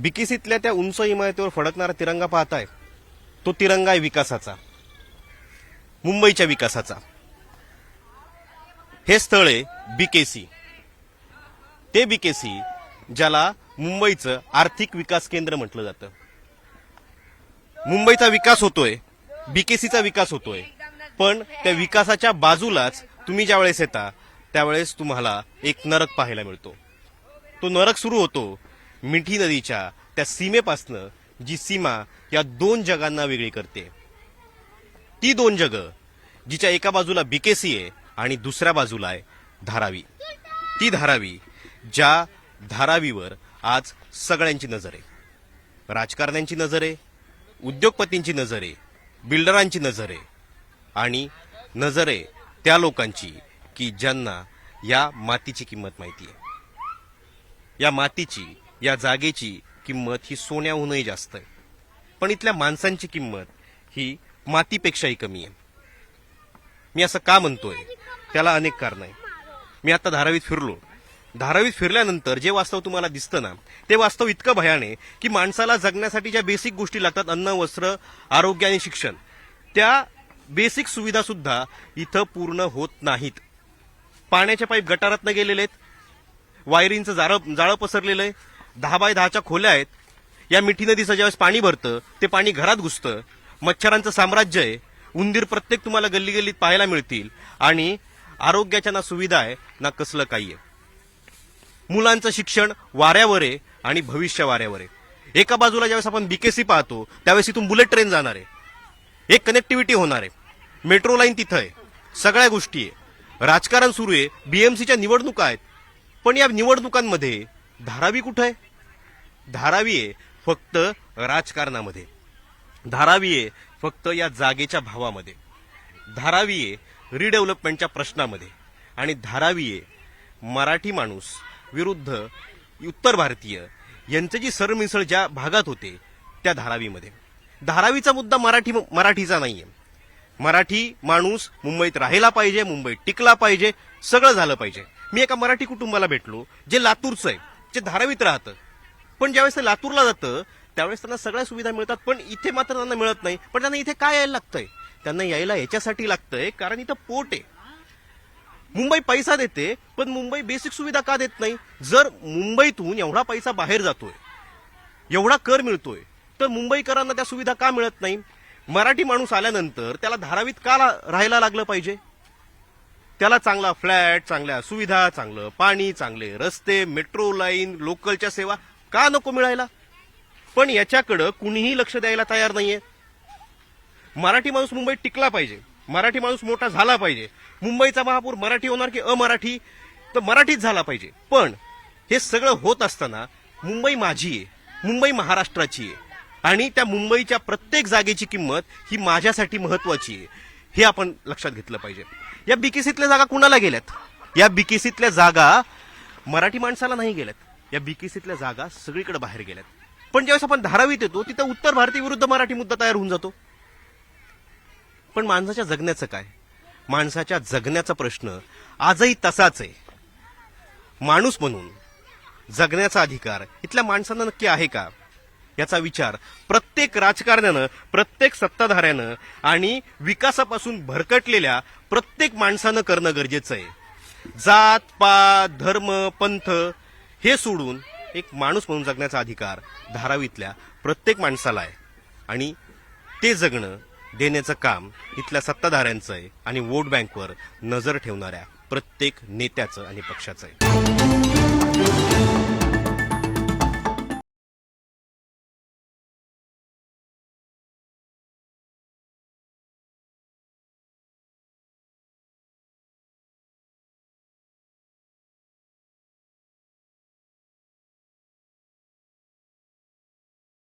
बिकिसीतल्या त्या उंच इमारतीवर फडकणारा तिरंगा पाहताय, तो तिरंगा आहे विकासाचा, मुंबईच्या विकासाचा. हे स्थळ आहे बीकेसी. ते बीकेसी ज्याला मुंबईचं आर्थिक विकास केंद्र म्हटलं जातं. मुंबईचा विकास होतोय, बीकेसीचा विकास होतोय, पण त्या विकासाच्या बाजूलाच तुम्ही ज्यावेळेस येता त्यावेळेस तुम्हाला एक नरक पाहायला मिळतो. तो नरक सुरू होतो मिठी नदीच्या त्या सीमेपासनं, जी सीमा या दोन जगांना वेगळी करते. ती दोन जगं जिच्या एका बाजूला बीकेसी आहे आणि दुसऱ्या बाजूला आहे धारावी. ती धारावी, ज्या धारावीवर आज सगळ्यांची नजर आहे. राजकारण्यांची नजर आहे, उद्योगपतींची नजर आहे, बिल्डरांची नजर आहे आणि नजर आहे त्या लोकांची की ज्यांना या मातीची किंमत माहिती आहे. या मातीची, या जागेची किंमत ही सोन्याहूनही जास्त आहे, पण इथल्या माणसांची किंमत ही मातीपेक्षाही कमी आहे. मी असं का म्हणतोय त्याला अनेक कारण आहे. मी आता धारावीत फिरलो. धारावीत फिरल्यानंतर जे वास्तव तुम्हाला दिसतं ना, ते वास्तव इतकं भयान आहे की माणसाला जगण्यासाठी ज्या बेसिक गोष्टी लागतात, अन्न, वस्त्र, आरोग्य आणि शिक्षण, त्या बेसिक सुविधा सुद्धा इथं पूर्ण होत नाहीत. पाण्याचे पाईप गटारातनं गेलेले आहेत, वायरिंगचं जाळं पसरलेलं आहे, 10 बाय 10च्या खोल्या आहेत. या मिठी नदीचं ज्यावेळेस पाणी भरतं ते पाणी घरात घुसतं. मच्छरांचं साम्राज्य आहे. उंदीर प्रत्येक तुम्हाला गल्ली गल्लीत पाहायला मिळतील आणि आरोग्याच्या ना सुविधा आहे ना कसलं काही आहे. मुलांचं शिक्षण वाऱ्यावर आहे आणि भविष्य वाऱ्यावर आहे. एका बाजूला ज्यावेळेस आपण बीकेसी पाहतो त्यावेळेस इथून बुलेट ट्रेन जाणार आहे, एक कनेक्टिव्हिटी होणार आहे, मेट्रो लाईन तिथं आहे, सगळ्या गोष्टी आहे. राजकारण सुरू आहे, बीएमसीच्या निवडणुका आहेत, पण या निवडणुकांमध्ये धारावी कुठं आहे? धारावी आहे फक्त राजकारणामध्ये, धारावी आहे फक्त या जागेच्या भावामध्ये, धारावी आहे रिडेव्हलपमेंटच्या प्रश्नामध्ये, आणि धारावी आहे मराठी माणूस विरुद्ध उत्तर भारतीय यांची जी सरमिसळ ज्या भागात होते त्या धारावीमध्ये. धारावीचा मुद्दा मराठीचा नाहीये. मराठी माणूस मुंबईत राहायला पाहिजे, मुंबईत टिकला पाहिजे, सगळं झालं पाहिजे. मी एका मराठी कुटुंबाला भेटलो जे लातूरचं आहे, जे धारावीत राहतं, पण ज्यावेळेस ते लातूरला जातं त्यावेळेस त्यांना सगळ्या सुविधा मिळतात, पण इथे मात्र त्यांना मिळत नाही. पण त्यांना इथे काय यायला लागतंय? त्यांना यायला याच्यासाठी लागतंय कारण इथं पोट आहे. मुंबई पैसा देते, पण मुंबई बेसिक सुविधा का देत नाही? जर मुंबईतून एवढा पैसा बाहेर जातोय, एवढा कर मिळतोय, तर मुंबईकरांना त्या सुविधा का मिळत नाही? मराठी माणूस आल्यानंतर त्याला धारावीत का राहायला लागलं पाहिजे? त्याला चांगला फ्लॅट, चांगल्या सुविधा, चांगलं पाणी, चांगले रस्ते, मेट्रो लाईन, लोकलच्या सेवा का नको मिळायला? पण याच्याकडं कुणीही लक्ष द्यायला तयार नाहीये. मराठी माणूस मुंबईत टिकला पाहिजे, मराठी माणूस मोठा झाला पाहिजे, मुंबईचा महापौर मराठी होणार की अमराठी, तर मराठीच झाला पाहिजे. पण हे सगळं होत असताना मुंबई माझी आहे, मुंबई महाराष्ट्राची आहे, आणि त्या मुंबईच्या प्रत्येक जागेची किंमत ही माझ्यासाठी महत्वाची आहे, हे आपण लक्षात घेतलं पाहिजे. या बीकेसीतल्या जागा कुणाला गेल्यात? या बीकेसीतल्या जागा मराठी माणसाला नाही गेल्यात. या बीकेसीतल्या जागा सगळीकडे बाहेर गेल्यात. पण ज्यावेळेस आपण धारावीत येतो तिथं उत्तर भारतीय विरुद्ध मराठी मुद्दा तयार होऊन जातो. पण माणसाच्या जगण्याचं काय? माणसाच्या जगण्याचा प्रश्न आजही तसाच आहे. माणूस म्हणून जगण्याचा अधिकार इथल्या माणसांना नक्की आहे का? याचा विचार प्रत्येक राजकारण्यानं, प्रत्येक सत्ताधाऱ्यानं आणि विकासापासून भरकटलेल्या प्रत्येक माणसानं करणं गरजेचं आहे. जात, पात, धर्म, पंथ हे सोडून एक माणूस म्हणून जगण्याचा अधिकार धारावीतल्या प्रत्येक माणसाला आहे, आणि ते जगणं देण्याचं काम इथल्या सत्ताधाऱ्यांचं आहे आणि वोट बँकवर नजर ठेवणाऱ्या प्रत्येक नेत्याचं आणि पक्षाचं आहे.